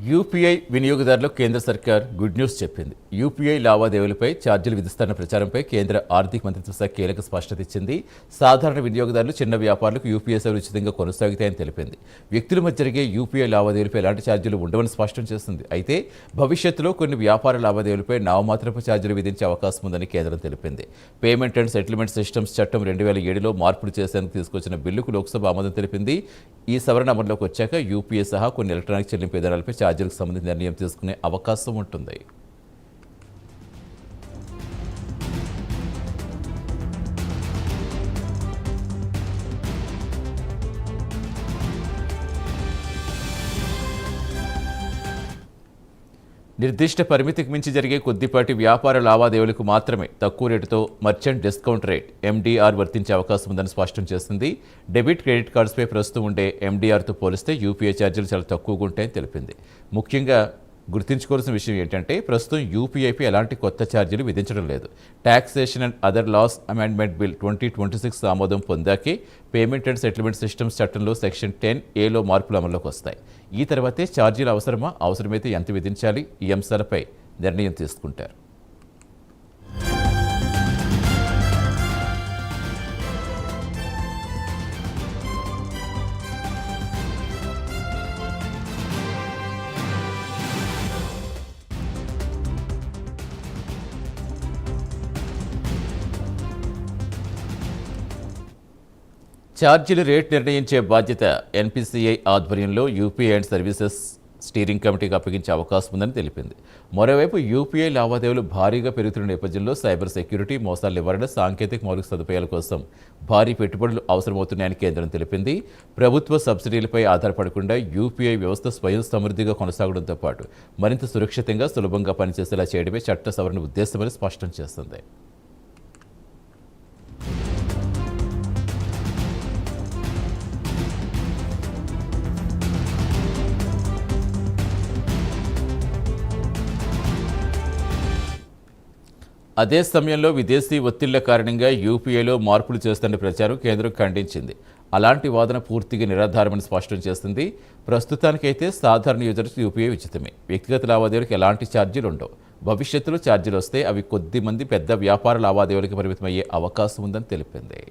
UPI వినియోగదారులకు కేంద్ర సర్కార్ గుడ్ న్యూస్ చెప్పింది. యూపీఐ లావాదేవీలపై ఛార్జీలు విధిస్తున్న ప్రచారంపై కేంద్ర ఆర్థిక మంత్రిత్వ శాఖ కీలక స్పష్టత ఇచ్చింది. సాధారణ వినియోగదారులు, చిన్న వ్యాపారులకు యూపీఐ సేవలు ఉచితంగా కొనసాగుతాయని తెలిపింది. వ్యక్తుల మధ్య జరిగే యూపీఐ లావాదేవీలపై ఎలాంటి ఛార్జీలు ఉండవని స్పష్టం చేసింది. అయితే భవిష్యత్తులో కొన్ని వ్యాపార లావాదేవీలపై నామమాత్రపు ఛార్జీలు విధించే అవకాశం ఉందని కేంద్రం తెలిపింది. పేమెంట్ అండ్ సెటిల్మెంట్ సిస్టమ్స్ చట్టం 2007లో మార్పులు చేసేందుకు తీసుకొచ్చిన బిల్లుకు లోక్సభ ఆమోదం తెలిపింది. ఈ సవరణ అమల్లోకి వచ్చాక యూపీఐ సహా కొన్ని ఎలక్ట్రానిక్ చెల్లింపు విధానాలపై ఛార్జీలకు సంబంధించిన నిర్ణయం తీసుకునే అవకాశం ఉంటుంది. నిర్దిష్ట పరిమితికి మించి జరిగే కొద్దిపాటి వ్యాపార లావాదేవీలకు మాత్రమే తక్కువ రేటుతో మర్చెంట్ డిస్కౌంట్ రేట్ ఎండీఆర్ వర్తించే అవకాశం ఉందని స్పష్టం చేసింది. డెబిట్, క్రెడిట్ కార్డ్స్పై ప్రస్తుతం ఉండే ఎండీఆర్తో పోలిస్తే యూపీఐ ఛార్జీలు చాలా తక్కువగా ఉంటాయని తెలిపింది. ముఖ్యంగా గుర్తుంచుకోవాల్సిన విషయం ఏంటంటే ప్రస్తుతం యూపీఐపై ఎలాంటి కొత్త ఛార్జీలు విధించడం లేదు. Taxation and other loss amendment bill 2026 ఆమోదం పొందాకే పేమెంట్ అండ్ సెటిల్మెంట్ సిస్టమ్స్ చట్టంలో సెక్షన్ 10A మార్పులు అమల్లోకి వస్తాయి. ఈ తర్వాతే ఛార్జీలు అవసరమైతే ఎంత విధించాలి, ఈ అంశాలపై నిర్ణయం తీసుకుంటారు. ఛార్జీల రేట్ నిర్ణయించే బాధ్యత ఎన్పీసీఐ ఆధ్వర్యంలో యూపీఐ అండ్ సర్వీసెస్ స్టీరింగ్ కమిటీకి అప్పగించే అవకాశం ఉందని తెలిపింది. మరోవైపు యూపీఐ లావాదేవీలు భారీగా పెరుగుతున్న నేపథ్యంలో సైబర్ సెక్యూరిటీ, మోసాల నివారణ, సాంకేతిక మౌలిక సదుపాయాల కోసం భారీ పెట్టుబడులు అవసరమవుతున్నాయని కేంద్రం తెలిపింది. ప్రభుత్వ సబ్సిడీలపై ఆధారపడకుండా యూపీఐ వ్యవస్థ స్వయం సమృద్ధిగా కొనసాగడంతో పాటు మరింత సురక్షితంగా, సులభంగా పనిచేసేలా చేయడమే చట్ట సవరణ ఉద్దేశమని స్పష్టం చేస్తుంది. అదే సమయంలో విదేశీ ఒత్తిళ్ల కారణంగా యూపీఐలో మార్పులు చేస్తున్న ప్రచారం కేంద్రం ఖండించింది. అలాంటి వాదన పూర్తిగా నిరాధారమని స్పష్టం చేస్తుంది. ప్రస్తుతానికైతే సాధారణ యూజర్స్ యూపీఐ ఉచితమే. వ్యక్తిగత లావాదేవీలకు ఎలాంటి ఛార్జీలు ఉండవు. భవిష్యత్తులో ఛార్జీలు వస్తే అవి కొద్ది మంది పెద్ద వ్యాపార లావాదేవీలకు పరిమితమయ్యే అవకాశం ఉందని తెలిపింది.